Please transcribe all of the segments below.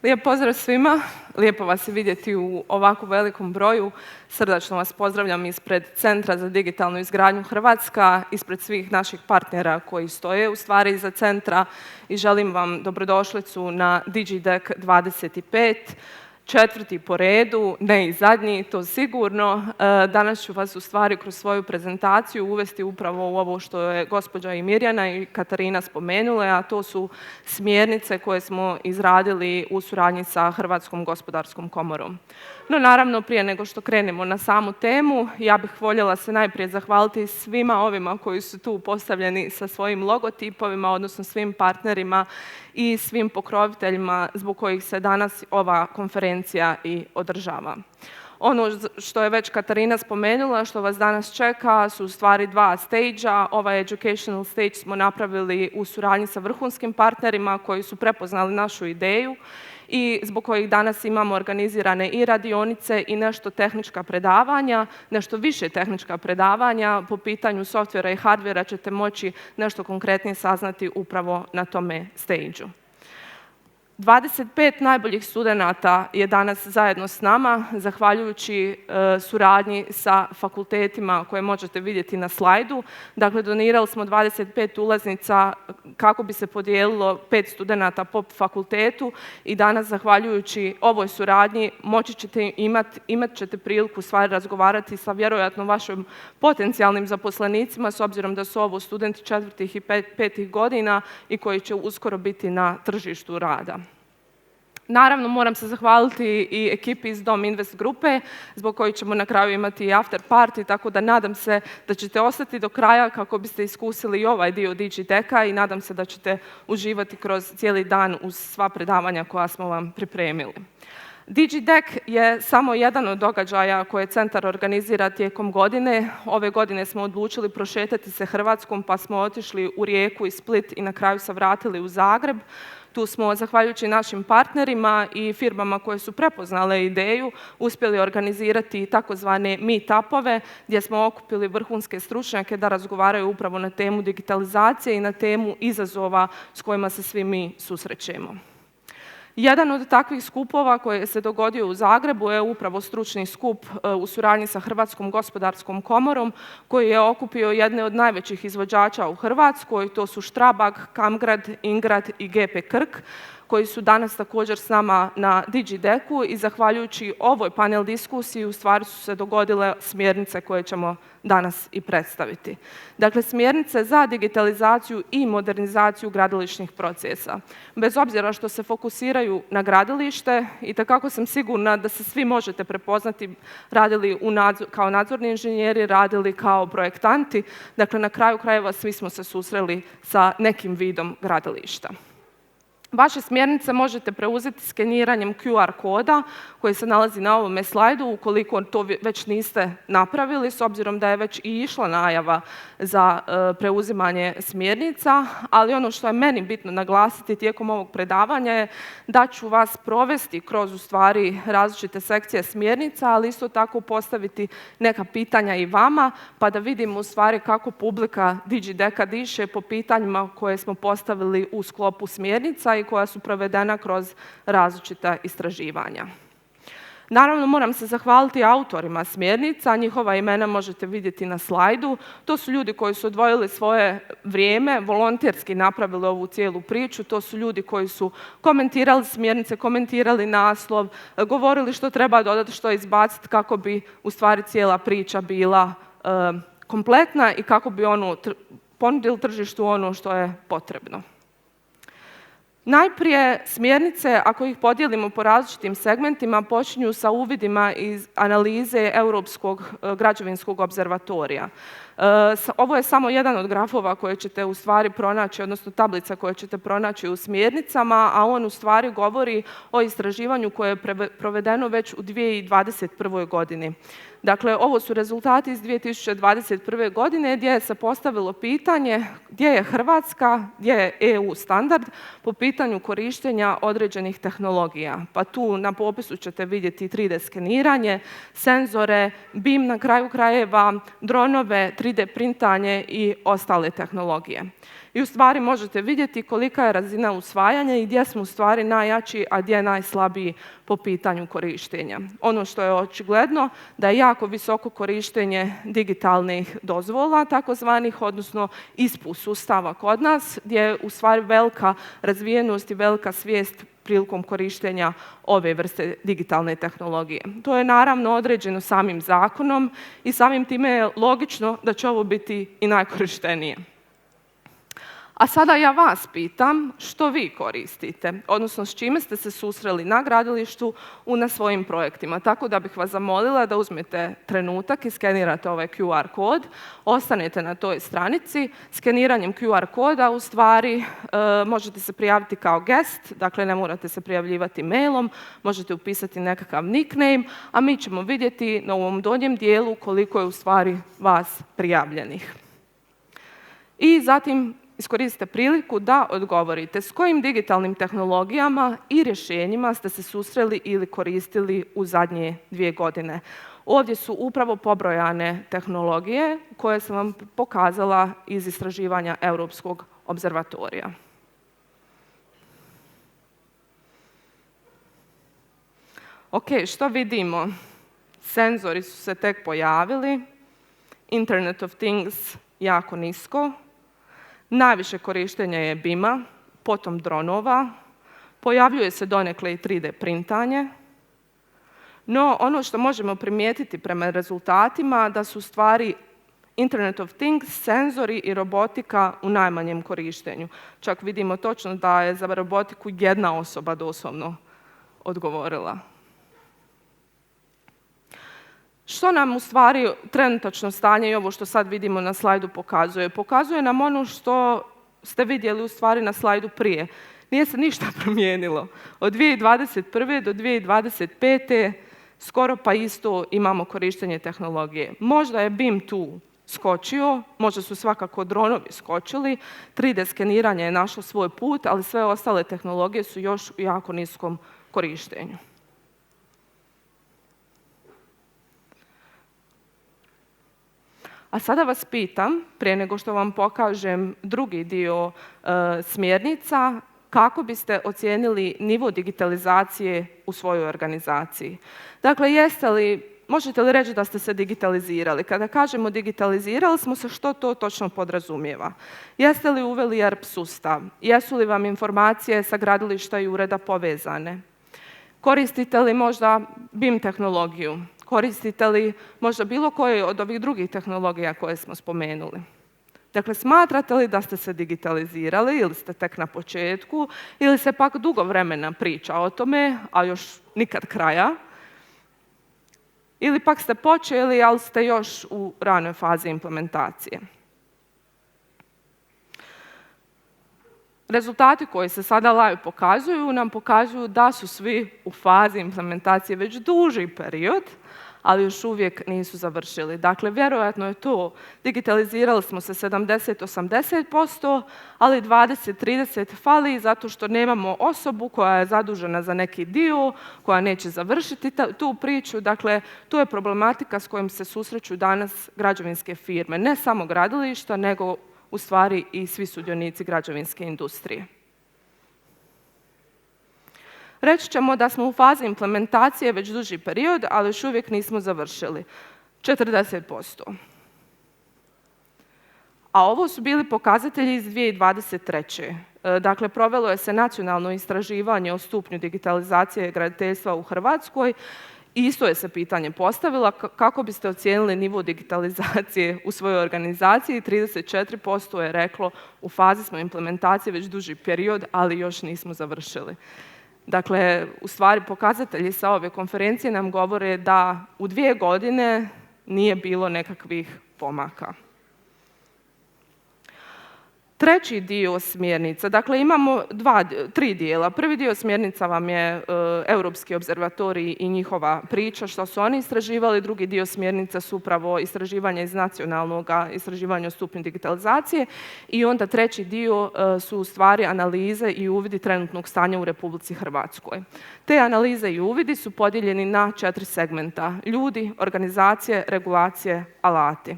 Lijep pozdrav svima, lijepo vas je vidjeti u ovako velikom broju. Srdačno vas pozdravljam ispred Centra za digitalnu izgradnju Hrvatska, ispred svih naših partnera koji stoje u stvari iza centra i želim vam dobrodošlicu na DigiDek 25, četvrti po redu, ne i zadnji, to sigurno. Danas ću vas u stvari kroz svoju prezentaciju uvesti upravo u ovo što je gospođa i Mirjana i Katarina spomenule, a to su smjernice koje smo izradili u suradnji sa Hrvatskom gospodarskom komorom. No naravno, prije nego što krenemo na samu temu, ja bih voljela se najprije zahvaliti svima ovima koji su tu postavljeni sa svojim logotipovima, odnosno svim partnerima i svim pokroviteljima zbog kojih se danas ova konferencija i održava. Ono što je već Katarina spomenula, što vas danas čeka, su u stvari dva stage-a. Ovaj educational stage smo napravili u suradnji sa vrhunskim partnerima koji su prepoznali našu ideju i zbog kojih danas imamo organizirane i radionice i nešto tehnička predavanja, nešto više tehnička predavanja po pitanju softvera i hardvera ćete moći nešto konkretnije saznati upravo na tome stage-u. 25 najboljih studenata je danas zajedno s nama, zahvaljujući suradnji sa fakultetima koje možete vidjeti na slajdu. Dakle, donirali smo 25 ulaznica kako bi se podijelilo 5 studenata po fakultetu i danas, zahvaljujući ovoj suradnji, imat ćete priliku stvari razgovarati sa vjerojatno vašim potencijalnim zaposlenicima, s obzirom da su ovo studenti 4. i 5. godina i koji će uskoro biti na tržištu rada. Naravno, moram se zahvaliti i ekipi iz Dom Invest grupe, zbog kojih ćemo na kraju imati i after party, tako da nadam se da ćete ostati do kraja kako biste iskusili i ovaj dio DigiDeka i nadam se da ćete uživati kroz cijeli dan uz sva predavanja koja smo vam pripremili. DigiDek je samo jedan od događaja koje centar organizira tijekom godine. Ove godine smo odlučili prošetati se Hrvatskom pa smo otišli u Rijeku i Split i na kraju se vratili u Zagreb. Tu smo, zahvaljujući našim partnerima i firmama koje su prepoznale ideju, uspjeli organizirati takozvane meet-upove gdje smo okupili vrhunske stručnjake da razgovaraju upravo na temu digitalizacije i na temu izazova s kojima se svi mi susrećemo. Jedan od takvih skupova koji se dogodio u Zagrebu je upravo stručni skup u suradnji sa Hrvatskom gospodarskom komorom koji je okupio jedne od najvećih izvođača u Hrvatskoj, to su Strabag, Kamgrad, Ingrad i GP Krk, koji su danas također s nama na DigiDeku i zahvaljujući ovoj panel diskusiji u stvari su se dogodile smjernice koje ćemo danas i predstaviti. Dakle, smjernice za digitalizaciju i modernizaciju gradilišnih procesa. Bez obzira što se fokusiraju na gradilište, itekako sam sigurna da se svi možete prepoznati radili kao nadzorni inženjeri, radili kao projektanti. Dakle, na kraju krajeva svi smo se susreli sa nekim vidom gradilišta. Vaše smjernice možete preuzeti skeniranjem QR koda koji se nalazi na ovome slajdu ukoliko to već niste napravili, s obzirom da je već i išla najava za preuzimanje smjernica, ali ono što je meni bitno naglasiti tijekom ovog predavanja je da ću vas provesti kroz u stvari različite sekcije smjernica, ali isto tako postaviti neka pitanja i vama, pa da vidimo u stvari kako publika DigiDeka diše po pitanjima koje smo postavili u sklopu smjernica i koja su provedena kroz različita istraživanja. Naravno, moram se zahvaliti autorima smjernica, njihova imena možete vidjeti na slajdu. To su ljudi koji su odvojili svoje vrijeme, volonterski napravili ovu cijelu priču, to su ljudi koji su komentirali smjernice, komentirali naslov, govorili što treba dodati, što izbaciti kako bi u stvari cijela priča bila kompletna i kako bi ponudili tržištu ono što je potrebno. Najprije, smjernice, ako ih podijelimo po različitim segmentima, počinju sa uvidima iz analize Europskog građevinskog observatorija. Ovo je samo jedan od grafova koje ćete u stvari pronaći, odnosno tablica koje ćete pronaći u smjernicama, a on u stvari govori o istraživanju koje je provedeno već u 2021. godini. Dakle, ovo su rezultati iz 2021. godine gdje se postavilo pitanje gdje je Hrvatska, gdje je EU standard po pitanju korištenja određenih tehnologija. Pa tu na popisu ćete vidjeti 3D skeniranje, senzore, BIM na kraju krajeva, dronove, 3D printanje i ostale tehnologije. I u stvari možete vidjeti kolika je razina usvajanja i gdje smo u stvari najjači, a gdje najslabiji po pitanju korištenja. Ono što je očigledno da je jako visoko korištenje digitalnih dozvola, takozvanih, odnosno ISPU sustava kod nas, gdje je u stvari velika razvijenost i velika svijest prilikom korištenja ove vrste digitalne tehnologije. To je naravno određeno samim zakonom i samim time je logično da će ovo biti i najkorištenije. A sada ja vas pitam što vi koristite, odnosno s čime ste se susreli na gradilištu na svojim projektima. Tako da bih vas zamolila da uzmete trenutak i skenirate ovaj QR kod, ostanete na toj stranici. Skeniranjem QR koda u stvari možete se prijaviti kao guest, dakle ne morate se prijavljivati mailom, možete upisati nekakav nickname, a mi ćemo vidjeti na ovom donjem dijelu koliko je u stvari vas prijavljenih. I zatim iskoristite priliku da odgovorite s kojim digitalnim tehnologijama i rješenjima ste se susreli ili koristili u zadnje 2 godine. Ovdje su upravo pobrojane tehnologije koje sam vam pokazala iz istraživanja Europskog observatorija. Ok, što vidimo? Senzori su se tek pojavili, Internet of Things jako nisko, najviše korištenja je BIM-a, potom dronova, pojavljuje se donekle i 3D printanje, no ono što možemo primijetiti prema rezultatima da su u stvari Internet of Things, senzori i robotika u najmanjem korištenju. Čak vidimo točno da je za robotiku jedna osoba doslovno odgovorila. Što nam u stvari trenutačno stanje i ovo što sad vidimo na slajdu pokazuje? Pokazuje nam ono što ste vidjeli u stvari na slajdu prije. Nije se ništa promijenilo. Od 2021. do 2025. skoro pa isto imamo korištenje tehnologije. Možda je BIM tu skočio, možda su svakako dronovi skočili, 3D skeniranje je našlo svoj put, ali sve ostale tehnologije su još u jako niskom korištenju. A sada vas pitam, prije nego što vam pokažem drugi dio smjernica, kako biste ocijenili nivo digitalizacije u svojoj organizaciji. Dakle, možete li reći da ste se digitalizirali? Kada kažemo digitalizirali smo se, što to točno podrazumijeva? Jeste li uveli ERP sustav? Jesu li vam informacije sa gradilišta i ureda povezane? Koristite li možda BIM tehnologiju? Koristite li možda bilo koje od ovih drugih tehnologija koje smo spomenuli? Dakle, smatrate li da ste se digitalizirali ili ste tek na početku ili se pak dugo vremena priča o tome, a još nikad kraja? Ili pak ste počeli, ali ste još u ranoj fazi implementacije? Rezultati koji se sada live pokazuju nam pokazuju da su svi u fazi implementacije već duži period, ali još uvijek nisu završili. Dakle, vjerojatno je to, digitalizirali smo se 70-80%, ali 20-30 fali zato što nemamo osobu koja je zadužena za neki dio, koja neće završiti tu priču. Dakle, to je problematika s kojom se susreću danas građevinske firme. Ne samo gradilišta, nego u stvari i svi sudionici građevinske industrije. Reći ćemo da smo u fazi implementacije već duži period, ali još uvijek nismo završili. 40%. A ovo su bili pokazatelji iz 2023. Dakle, provelo je se nacionalno istraživanje o stupnju digitalizacije graditeljstva u Hrvatskoj i isto je se pitanje postavilo kako biste ocijenili nivo digitalizacije u svojoj organizaciji. 34% je reklo u fazi smo implementacije već duži period, ali još nismo završili. Dakle, u stvari pokazatelji sa ove konferencije nam govore da u 2 godine nije bilo nekakvih pomaka. Treći dio smjernica, dakle imamo tri dijela. Prvi dio smjernica vam je Europski observatorij i njihova priča, što su oni istraživali. Drugi dio smjernica su upravo istraživanja iz nacionalnog istraživanja o stupnju digitalizacije i onda treći dio su u stvari analize i uvidi trenutnog stanja u Republici Hrvatskoj. Te analize i uvidi su podijeljeni na 4 segmenta: ljudi, organizacije, regulacije, alati.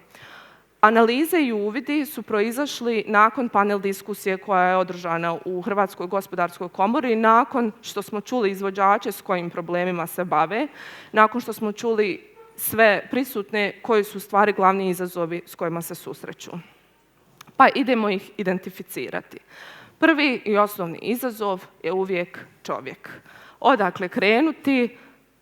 Analize i uvidi su proizašli nakon panel diskusije koja je održana u Hrvatskoj gospodarskoj komori, nakon što smo čuli izvođače s kojim problemima se bave, nakon što smo čuli sve prisutne koji su u stvari glavni izazovi s kojima se susreću. Pa idemo ih identificirati. Prvi i osnovni izazov je uvijek čovjek. Odakle krenuti,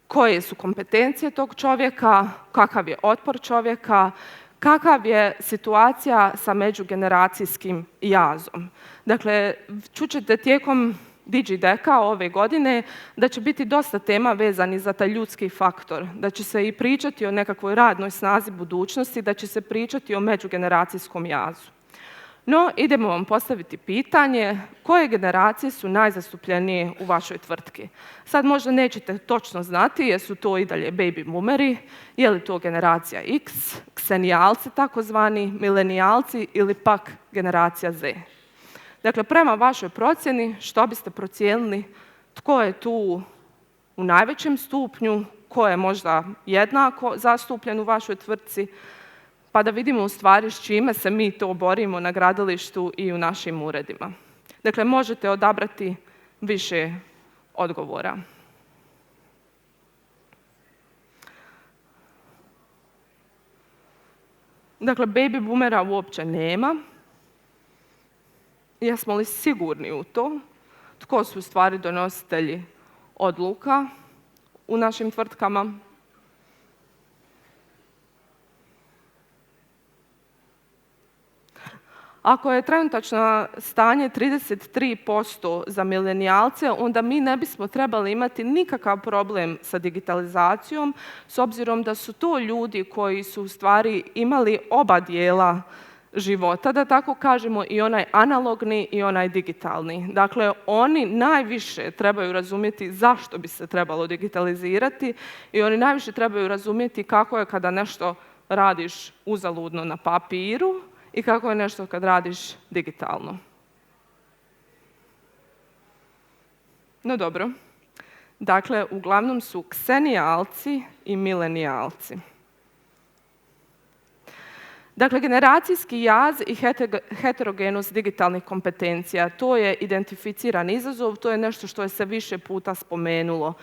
koje su kompetencije tog čovjeka, kakav je otpor čovjeka, kakav je situacija sa međugeneracijskim jazom. Dakle, čućete tijekom DigiDeka ove godine da će biti dosta tema vezani za taj ljudski faktor, da će se i pričati o nekakvoj radnoj snazi budućnosti, da će se pričati o međugeneracijskom jazu. No, idemo vam postaviti pitanje koje generacije su najzastupljenije u vašoj tvrtki. Sad možda nećete točno znati jesu to i dalje baby boomeri, je li to generacija X, ksenijalci takozvani, milenijalci ili pak generacija Z. Dakle, prema vašoj procjeni što biste procijenili tko je tu u najvećem stupnju, ko je možda jednako zastupljen u vašoj tvrtci, pa da vidimo u stvari s čime se mi to borimo na gradilištu i u našim uredima. Dakle, možete odabrati više odgovora. Dakle, baby boomera uopće nema. Jesmo li sigurni u to? Tko su u stvari donositelji odluka u našim tvrtkama? Ako je trenutačno stanje 33% za milenijalce, onda mi ne bismo trebali imati nikakav problem sa digitalizacijom, s obzirom da su to ljudi koji su u stvari imali oba dijela života, da tako kažemo, i onaj analogni i onaj digitalni. Dakle, oni najviše trebaju razumjeti zašto bi se trebalo digitalizirati i oni najviše trebaju razumjeti kako je kada nešto radiš uzaludno na papiru i kako je nešto kad radiš digitalno. No dobro, dakle, uglavnom su ksenijalci i milenijalci. Dakle, generacijski jaz i heterogenost digitalnih kompetencija, to je identificiran izazov, to je nešto što je se više puta spomenulo.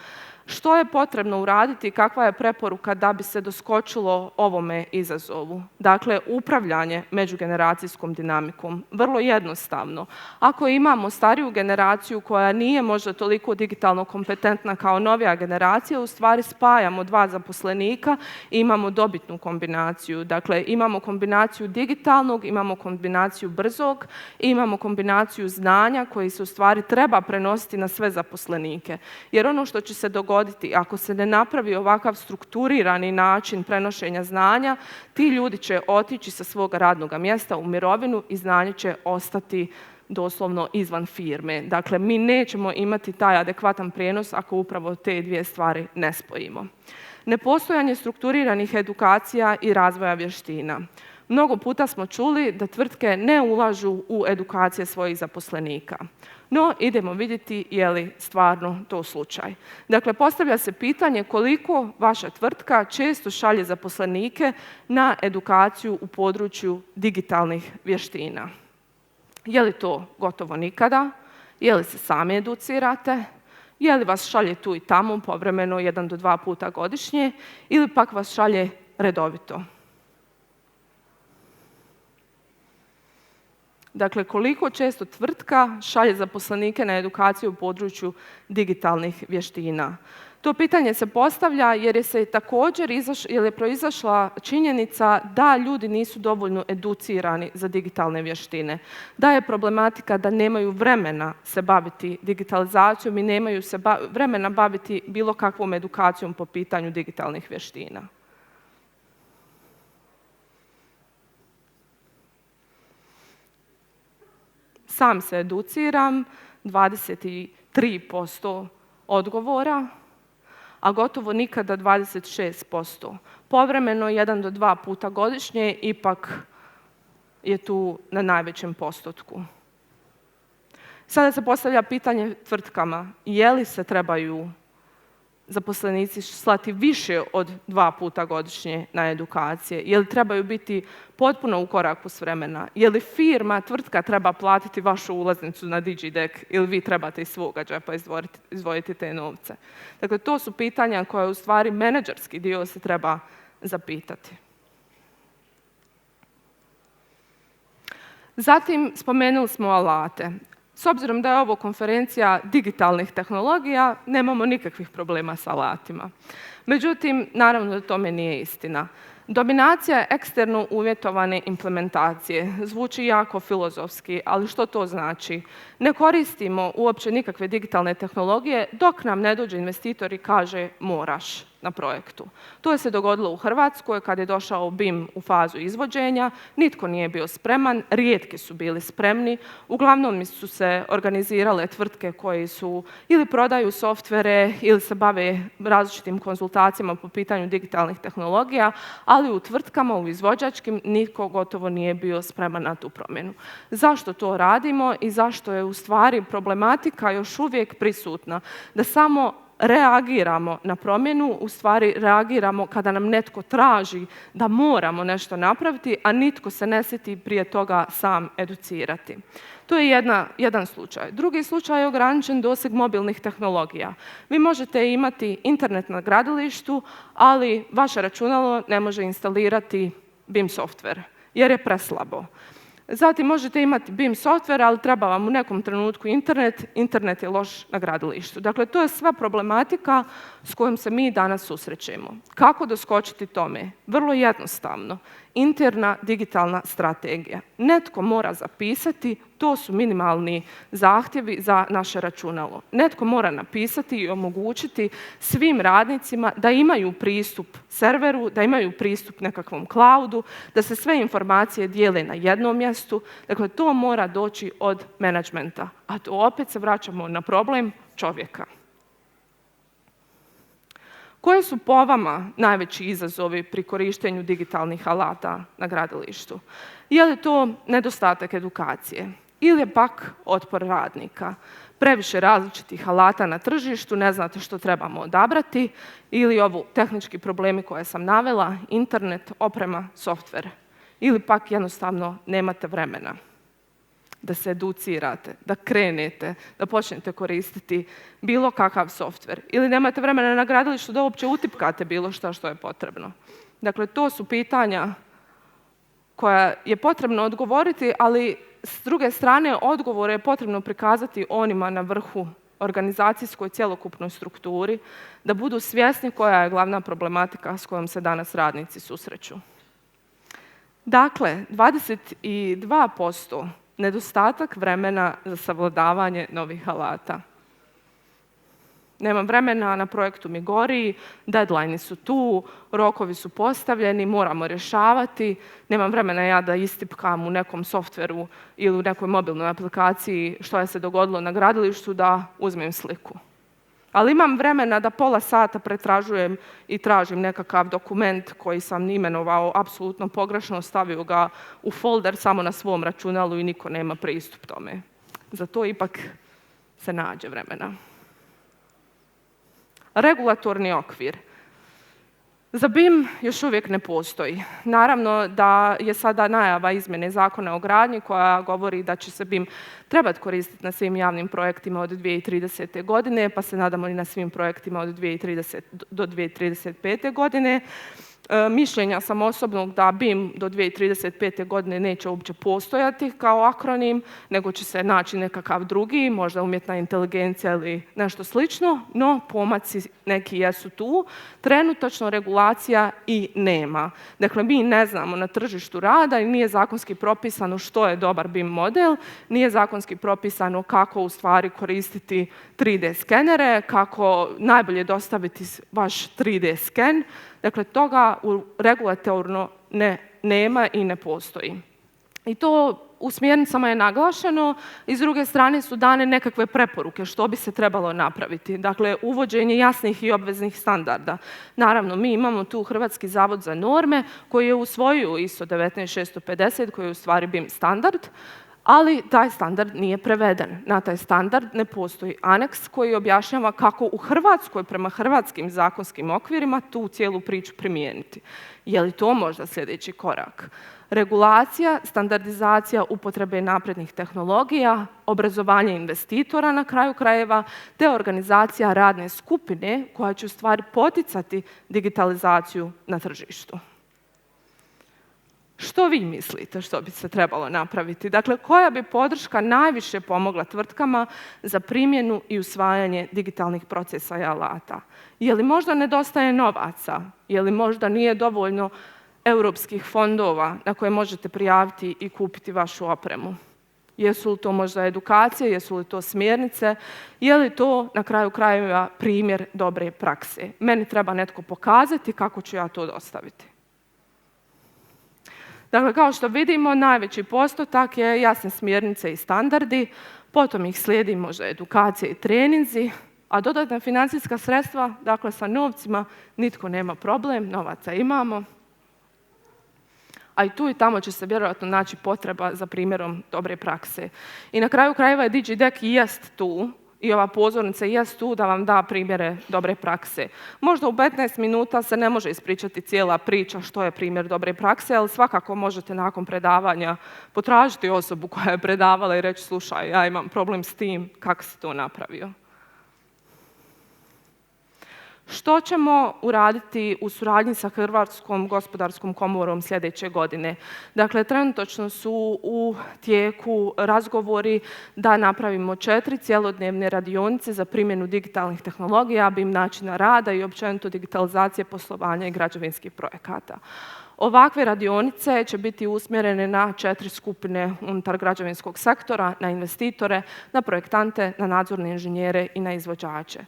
Što je potrebno uraditi i kakva je preporuka da bi se doskočilo ovome izazovu? Dakle, upravljanje međugeneracijskom dinamikom. Vrlo jednostavno. Ako imamo stariju generaciju koja nije možda toliko digitalno kompetentna kao novija generacija, u stvari spajamo dva zaposlenika i imamo dobitnu kombinaciju. Dakle, imamo kombinaciju digitalnog, imamo kombinaciju brzog i imamo kombinaciju znanja koji se u stvari treba prenositi na sve zaposlenike. Jer ono što će se dogoditi ako se ne napravi ovakav strukturirani način prenošenja znanja, ti ljudi će otići sa svoga radnog mjesta u mirovinu i znanje će ostati doslovno izvan firme. Dakle, mi nećemo imati taj adekvatan prijenos ako upravo te dvije stvari ne spojimo. Nepostojanje strukturiranih edukacija i razvoja vještina. Mnogo puta smo čuli da tvrtke ne ulažu u edukacije svojih zaposlenika. No, idemo vidjeti je li stvarno to slučaj. Dakle, postavlja se pitanje koliko vaša tvrtka često šalje zaposlenike na edukaciju u području digitalnih vještina. Je li to gotovo nikada? Je li se sami educirate? Je li vas šalje tu i tamo povremeno 1 do 2 puta godišnje ili pak vas šalje redovito? Dakle, koliko često tvrtka šalje zaposlenike na edukaciju u području digitalnih vještina? To pitanje se postavlja jer je proizašla činjenica da ljudi nisu dovoljno educirani za digitalne vještine. Da je problematika da nemaju vremena se baviti digitalizacijom i nemaju se vremena baviti bilo kakvom edukacijom po pitanju digitalnih vještina. sam se educiram, 23% odgovora, a gotovo nikada 26%. Povremeno 1 do 2 puta godišnje ipak je tu na najvećem postotku. Sada se postavlja pitanje tvrtkama, je li se trebaju zaposlenici slati više od 2 puta godišnje na edukacije? Je li trebaju biti potpuno u koraku s vremena? Je li firma, tvrtka treba platiti vašu ulaznicu na DigiDeck ili vi trebate iz svoga džepa izdvojiti te novce? Dakle, to su pitanja koje u stvari menadžerski dio se treba zapitati. Zatim, spomenuli smo alate. S obzirom da je ovo konferencija digitalnih tehnologija, nemamo nikakvih problema s alatima. Međutim, naravno da tome nije istina. Dominacija eksterno uvjetovane implementacije zvuči jako filozofski, ali što to znači? Ne koristimo uopće nikakve digitalne tehnologije dok nam ne dođe investitor i kaže moraš na projektu. To je se dogodilo u Hrvatskoj kad je došao BIM u fazu izvođenja. Nitko nije bio spreman, rijetki su bili spremni. Uglavnom su se organizirale tvrtke koje su ili prodaju softvere ili se bave različitim konzultacijama po pitanju digitalnih tehnologija, ali u tvrtkama, u izvođačkim, nitko gotovo nije bio spreman na tu promjenu. Zašto to radimo i zašto je u stvari problematika još uvijek prisutna? Da samo reagiramo na promjenu, u stvari reagiramo kada nam netko traži da moramo nešto napraviti, a nitko se ne sjeti prije toga sam educirati. To je jedan slučaj. Drugi slučaj je ograničen doseg mobilnih tehnologija. Vi možete imati internet na gradilištu, ali vaše računalo ne može instalirati BIM software jer je preslabo. Zatim možete imati BIM software, ali treba vam u nekom trenutku internet je loš na gradilištu. Dakle, to je sva problematika s kojom se mi danas susrećemo. Kako doskočiti tome? Vrlo jednostavno. Interna digitalna strategija. Netko mora zapisati, to su minimalni zahtjevi za naše računalo. Netko mora napisati i omogućiti svim radnicima da imaju pristup serveru, da imaju pristup nekakvom cloudu, da se sve informacije dijele na jednom mjestu. Dakle, to mora doći od menadžmenta. A to opet se vraćamo na problem čovjeka. Koje su po vama najveći izazovi pri korištenju digitalnih alata na gradilištu? Je li to nedostatak edukacije? Ili je pak otpor radnika? Previše različitih alata na tržištu, ne znate što trebamo odabrati, ili ovu tehnički problemi koje sam navela, internet, oprema, software. Ili pak jednostavno nemate vremena da se educirate, da krenete, da počnete koristiti bilo kakav softver. Ili nemate vremena na gradilištu da uopće utipkate bilo što je potrebno. Dakle, to su pitanja koja je potrebno odgovoriti, ali s druge strane odgovore je potrebno prikazati onima na vrhu organizacijskoj cjelokupnoj strukturi, da budu svjesni koja je glavna problematika s kojom se danas radnici susreću. Dakle, 22% nedostatak vremena za savladavanje novih alata. Nemam vremena, na projektu mi gori, deadline su tu, rokovi su postavljeni, moramo rješavati. Nemam vremena ja da istipkam u nekom softveru ili u nekoj mobilnoj aplikaciji što je se dogodilo na gradilištu da uzmem sliku. Ali imam vremena da pola sata pretražujem i tražim nekakav dokument koji sam imenovao apsolutno pogrešno, stavio ga u folder samo na svom računalu i niko nema pristup tome. Za to ipak se nađe vremena. Regulatorni okvir. Za BIM još uvijek ne postoji. Naravno da je sada najava izmjene Zakona o gradnji koja govori da će se BIM trebati koristiti na svim javnim projektima od 2030. godine, pa se nadamo i na svim projektima od 2030 do 2035. godine. Mišljenja sam osobnog da BIM do 2035. godine neće uopće postojati kao akronim, nego će se naći nekakav drugi, možda umjetna inteligencija ili nešto slično, no pomaci neki jesu tu. Trenutačno regulacija i nema. Dakle, mi ne znamo na tržištu rada i nije zakonski propisano što je dobar BIM model, nije zakonski propisano kako u stvari koristiti 3D skenere, kako najbolje dostaviti vaš 3D sken. Dakle, toga regulatorno nema i ne postoji. I to u smjernicama je naglašeno i s druge strane su dane nekakve preporuke što bi se trebalo napraviti. Dakle, uvođenje jasnih i obveznih standarda. Naravno, mi imamo tu Hrvatski zavod za norme koji je usvojio ISO 19650 koji je u stvari BIM standard, ali taj standard nije preveden. Na taj standard ne postoji aneks koji objašnjava kako u Hrvatskoj prema hrvatskim zakonskim okvirima tu cijelu priču primijeniti. Je li to možda sljedeći korak? Regulacija, standardizacija upotrebe naprednih tehnologija, obrazovanje investitora na kraju krajeva, te organizacija radne skupine koja će u stvari poticati digitalizaciju na tržištu. Što vi mislite što bi se trebalo napraviti? Dakle, koja bi podrška najviše pomogla tvrtkama za primjenu i usvajanje digitalnih procesa i alata? Je li možda nedostaje novaca? Je li možda nije dovoljno europskih fondova na koje možete prijaviti i kupiti vašu opremu? Jesu li to možda edukacije, jesu li to smjernice, je li to na kraju krajeva primjer dobre prakse? Meni treba netko pokazati kako ću ja to dostaviti. Dakle, kao što vidimo, najveći postotak je jasne smjernice i standardi, potom ih slijedi možda edukacije i treninzi, a dodatna financijska sredstva, dakle sa novcima nitko nema problem, novaca imamo. A i tu i tamo će se vjerojatno naći potreba za primjerom dobre prakse. I na kraju krajeva DigiDeck jest tu i ova pozornica jest tu da vam da primjere dobre prakse. Možda u 15 minuta se ne može ispričati cijela priča što je primjer dobre prakse, ali svakako možete nakon predavanja potražiti osobu koja je predavala i reći slušaj, ja imam problem s tim, kako si to napravio. Što ćemo uraditi u suradnji sa Hrvatskom gospodarskom komorom sljedeće godine? Dakle, trenutačno su u tijeku razgovori da napravimo 4 cjelodnevne radionice za primjenu digitalnih tehnologija, BIM načina rada i općenito digitalizacije poslovanja i građevinskih projekata. Ovakve radionice će biti usmjerene na 4 skupine unutar građevinskog sektora, na investitore, na projektante, na nadzorne inženjere i na izvođače.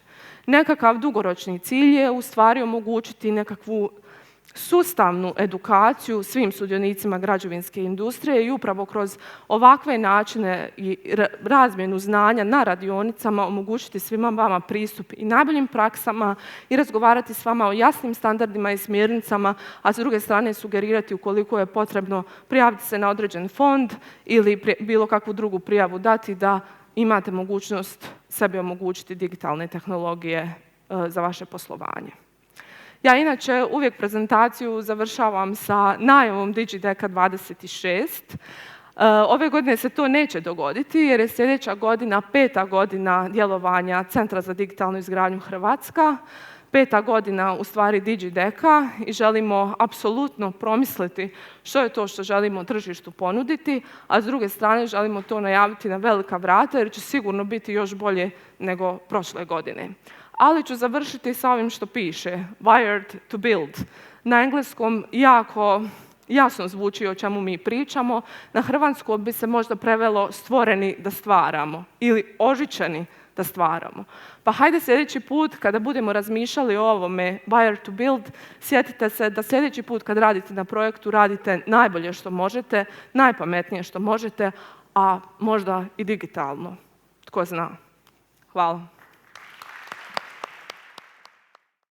Nekakav dugoročni cilj je u stvari omogućiti nekakvu sustavnu edukaciju svim sudionicima građevinske industrije i upravo kroz ovakve načine i razmjenu znanja na radionicama omogućiti svima vama pristup i najboljim praksama i razgovarati s vama o jasnim standardima i smjernicama, a s druge strane sugerirati ukoliko je potrebno prijaviti se na određen fond ili bilo kakvu drugu prijavu dati da imate mogućnost sebi omogućiti digitalne tehnologije za vaše poslovanje. Ja inače uvijek prezentaciju završavam sa najavom DigiDecka 26. Ove godine se to neće dogoditi jer je sljedeća godina 5. godina djelovanja Centra za digitalnu izgradnju Hrvatska, 5. godina u stvari DigiDecka i želimo apsolutno promisliti što je to što želimo tržištu ponuditi, a s druge strane želimo to najaviti na velika vrata jer će sigurno biti još bolje nego prošle godine. Ali ću završiti sa ovim što piše, wired to build. Na engleskom jako jasno zvuči o čemu mi pričamo, na hrvatskom bi se možda prevelo stvoreni da stvaramo ili ožičeni da stvaramo. Pa hajde sljedeći put kada budemo razmišljali o ovome wired to build, sjetite se da sljedeći put kad radite na projektu radite najbolje što možete, najpametnije što možete, a možda i digitalno. Tko zna. Hvala.